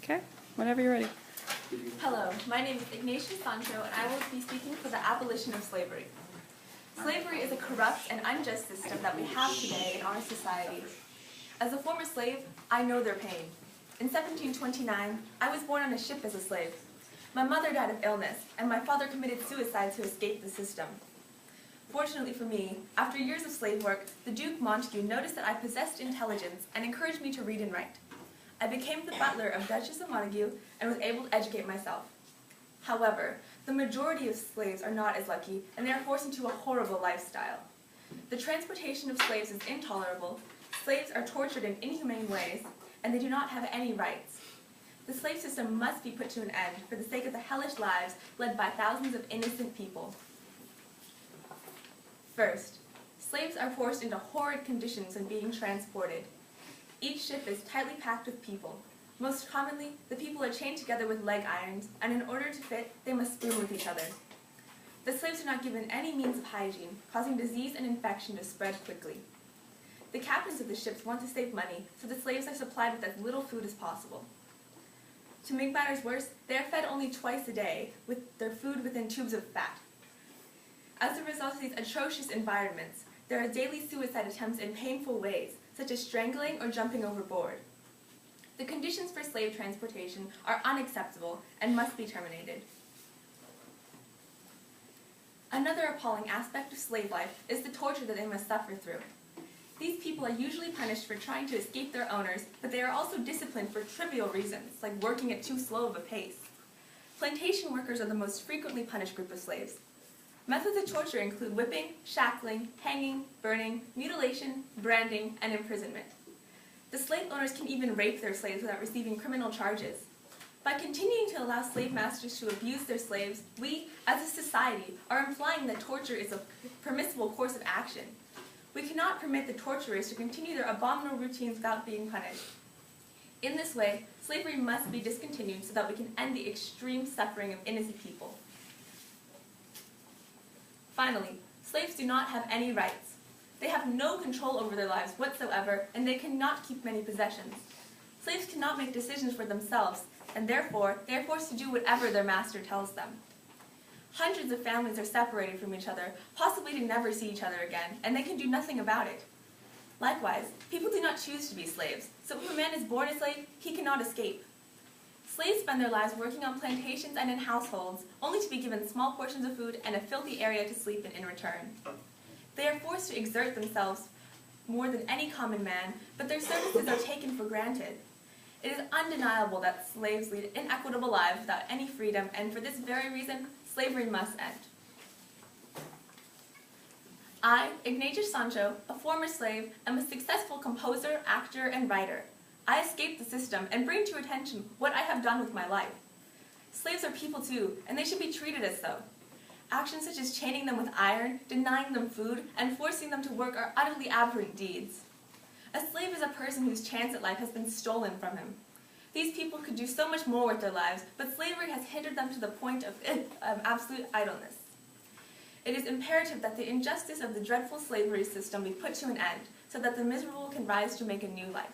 Okay, whenever you're ready. Hello, my name is Ignacia Sancho, and I will be speaking for the abolition of slavery. Slavery is a corrupt and unjust system that we have today in our society. As a former slave, I know their pain. In 1729, I was born on a ship as a slave. My mother died of illness, and my father committed suicide to escape the system. Fortunately for me, after years of slave work, the Duke Montagu noticed that I possessed intelligence and encouraged me to read and write. I became the butler of Duchess of Montagu and was able to educate myself. However, the majority of slaves are not as lucky, and they are forced into a horrible lifestyle. The transportation of slaves is intolerable, slaves are tortured in inhumane ways, and they do not have any rights. The slave system must be put to an end for the sake of the hellish lives led by thousands of innocent people. First, slaves are forced into horrid conditions when being transported. Each ship is tightly packed with people. Most commonly, the people are chained together with leg irons, and in order to fit, they must spoon with each other. The slaves are not given any means of hygiene, causing disease and infection to spread quickly. The captains of the ships want to save money, so the slaves are supplied with as little food as possible. To make matters worse, they are fed only twice a day, with their food within tubes of fat. As a result of these atrocious environments, there are daily suicide attempts in painful ways, such as strangling or jumping overboard. The conditions for slave transportation are unacceptable and must be terminated. Another appalling aspect of slave life is the torture that they must suffer through. These people are usually punished for trying to escape their owners, but they are also disciplined for trivial reasons, like working at too slow of a pace. Plantation workers are the most frequently punished group of slaves. Methods of torture include whipping, shackling, hanging, burning, mutilation, branding, and imprisonment. The slave owners can even rape their slaves without receiving criminal charges. By continuing to allow slave masters to abuse their slaves, we, as a society, are implying that torture is a permissible course of action. We cannot permit the torturers to continue their abominable routines without being punished. In this way, slavery must be discontinued so that we can end the extreme suffering of innocent people. Finally, slaves do not have any rights. They have no control over their lives whatsoever, and they cannot keep many possessions. Slaves cannot make decisions for themselves, and therefore, they are forced to do whatever their master tells them. Hundreds of families are separated from each other, possibly to never see each other again, and they can do nothing about it. Likewise, people do not choose to be slaves, so if a man is born a slave, he cannot escape. Slaves spend their lives working on plantations and in households, only to be given small portions of food and a filthy area to sleep in return. They are forced to exert themselves more than any common man, but their services are taken for granted. It is undeniable that slaves lead inequitable lives without any freedom, and for this very reason, slavery must end. I, Ignacia Sancho, a former slave, am a successful composer, actor, and writer. I escape the system and bring to your attention what I have done with my life. Slaves are people too, and they should be treated as so. Actions such as chaining them with iron, denying them food, and forcing them to work are utterly aberrant deeds. A slave is a person whose chance at life has been stolen from him. These people could do so much more with their lives, but slavery has hindered them to the point of absolute idleness. It is imperative that the injustice of the dreadful slavery system be put to an end, so that the miserable can rise to make a new life.